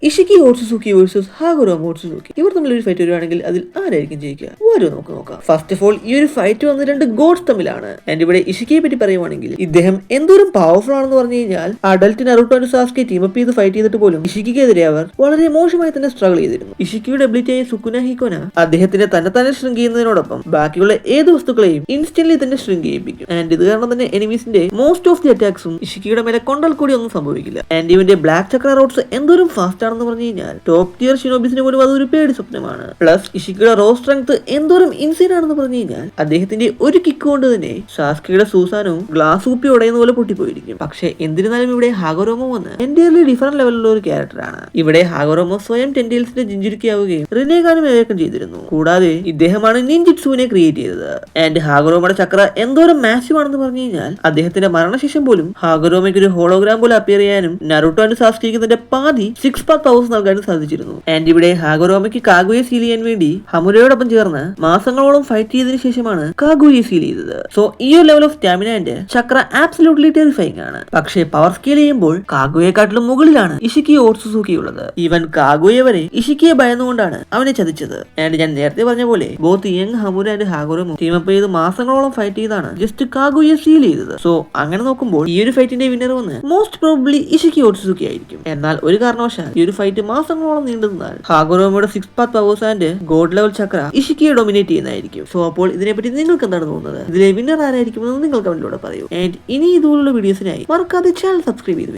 ഇഷിക്കി ഓട്സുസുക്കി versus ഹാഗുറോ ഓട്സുസുക്കി. ഇവർ തമ്മിൽ ഒരു ഫൈറ്റ് വരുവാണെങ്കിൽ അതിൽ ആരായിരിക്കും ജയിക്കുക? ഓരോ നമുക്ക് നോക്കാം. ഫസ്റ്റ് ഓഫ് ഓൾ, ഈ ഒരു ഫൈറ്റ് വന്ന് രണ്ട് ഗോഡ്സ് തമ്മിലാണ്. ആൻഡ് ഇവിടെ ഇഷിക്കിയെ പറ്റി പറയുവാണെങ്കിൽ ഇദ്ദേഹം എന്തോരം പവർഫുൾ ആണെന്ന് പറഞ്ഞു കഴിഞ്ഞാൽ അഡൽറ്റ് നറുട്ടോ ആൻഡ് സാസ്കെ ടീമപ്പ് ചെയ്ത് ഫൈറ്റ് ചെയ്തിട്ട് പോലും ഇഷിക്കിക്കെതിരെ അവർ വളരെ മോശമായി തന്നെ സ്ട്രഗിൾ ചെയ്തിരുന്നു. ഇഷിക്കിയുടെ എബിലിറ്റിയായ സുക്കുന ഹിക്കോന അദ്ദേഹത്തിന്റെ തന്നെ ഷ്രിങ്ക് ചെയ്യുന്നതിനോടൊപ്പം ബാക്കിയുള്ള ഏത് വസ്തുക്കളെയും ഇൻസ്റ്റന്റ്ലി തന്നെ ഷ്രിങ്ക് ചെയ്യിപ്പിക്കും. ആൻഡ് ഇത് കാരണം തന്നെ എനിമീസിന്റെ മോസ്റ്റ് ഓഫ് ദി അറ്റാക്സും ഇഷിക്കിയുടെ മേലെ കൊണ്ടാൽ കൂടി ഒന്നും സംഭവിക്കില്ല. ആൻഡ് ഇവന്റെ ബ്ലാക്ക് ചക്ര റോഡ്സ് എന്തോരം ഫാസ്റ്റ് ആണെന്ന് പറഞ്ഞു കഴിഞ്ഞാൽ ടോപ്പ് ടിയർ ഷിനോബിസിന് പോലും അതൊരു പേടി സ്വപ്നമാണ്. പ്ലസ് ഇഷിക്കിയുടെ റോ സ്ട്രെങ്ത് എന്തോരം ഇൻസൈൻ ആണെന്ന് പറഞ്ഞു കഴിഞ്ഞാൽ അദ്ദേഹത്തിന്റെ ഒരു കിക്ക് കൊണ്ട് തന്നെ സാസ്കയുടെ സൂസാനവും ഗ്ലാസ് ഊപ്പി ഉടയുന്ന പോലെ പൊട്ടിപ്പോയിരിക്കും. പക്ഷെ എന്നിരുന്നാലും ഇവിടെ ഹാഗോറോമോ വന്ന് എൻറ്റയർലി ഡിഫറന്റ് ലെവലിലുള്ള ഒരു ക്യാരക്ടറാണ്. ഇവിടെ ഹാഗോറോമോ സ്വയം ടെൻഡേൽസിന്റെ ജിഞ്ചുരുക്കിയാവുകയും റിനേഗാനും ഏകം ചെയ്തിരുന്നു. കൂടാതെ ഇദ്ദേഹമാണ് നിൻജിറ്റ്സുവിനെ ക്രിയേറ്റ് ചെയ്തത്. ആൻഡ് ഹാഗോറോമയുടെ ചക്ര എന്തോരം മാസീവ് ആണെന്ന് പറഞ്ഞു കഴിഞ്ഞാൽ അദ്ദേഹത്തിന്റെ മരണശേഷം പോലും ഹാഗോറോമയ്ക്ക് ഒരു ഹോളോഗ്രാം പോലെ അപ്പിയർ ചെയ്യാനും നറുട്ടോ ആൻഡ് സാസ്കെയ്ക്ക് തന്റെ പാതി 6 പാക്ക് പവേഴ്സ് നൽകാനും സാധിച്ചിരുന്നു. ആൻഡ് ഇവിടെ ഹാഗോറോമയ്ക്ക് കാഗുയെ സീൽ ചെയ്യാൻ വേണ്ടി ഹമുരയോടൊപ്പം ചേർന്ന് മാസങ്ങളോളം ഫൈറ്റ് ചെയ്തതിനു ശേഷമാണ് കാഗുയെ സീൽ ചെയ്തത്. സോ ഈ ഒരു level of stamina and Chakra absolutely terrifying ആണ്. പക്ഷേ പവർ സ്കെയിൽ ചെയ്യുമ്പോൾ കാഗുയെക്കാട്ടിലും മുകളിലാണ് ഇഷിക്കി ഓട്സുസുക്കി ഉള്ളത്. ഈവൻ കാഗുയെ വരെ ഇഷിക്കിയെ ഭയന്നുകൊണ്ടാണ് അവനെ ചതിച്ചത്. ആൻഡ് ഞാൻ നേരത്തെ പറഞ്ഞ പോലെ ബോത്ത് യങ് ഹമുര ആൻഡ് ഹാഗോറോമോ ടീമപ്പ് ചെയ്ത് മാസങ്ങളോളം ഫൈറ്റ് ചെയ്താണ് ജസ്റ്റ് കാഗുയെ സീൽ ചെയ്തത്. സോ അങ്ങനെ നോക്കുമ്പോൾ ഈ ഒരു ഫൈറ്റിന്റെ വിന്നർ വന്ന് മോസ്റ്റ് പ്രോബബ്ലി ഇഷിക്കി ഓട്സുസുക്കി ആയിരിക്കും. എന്നാൽ ഒരു കാരണവശാൽ ഈ ഒരു ഫൈറ്റ് മാസങ്ങളോളം നീണ്ടു നിന്നാൽ ഹാഗോറോമയുടെ 6 path powers and god level chakra ഇഷിക്കിയെ ഡൊമിനേറ്റ് ചെയ്യുന്നതായിരിക്കും. സോ അപ്പോൾ ഇതിനെപ്പറ്റി നിങ്ങൾക്ക് എന്താണ് തോന്നുന്നത്? ഇതിലെ വിന്നർ ആരായിരിക്കുമെന്ന് നിങ്ങൾ കമന്റിലൂടെ പറയൂ. ആൻഡ് ഇനി ഇതുപോലുള്ള വീഡിയോസിനായി മറക്കാതെ ചാനൽ സബ്സ്ക്രൈബ് ചെയ്തു.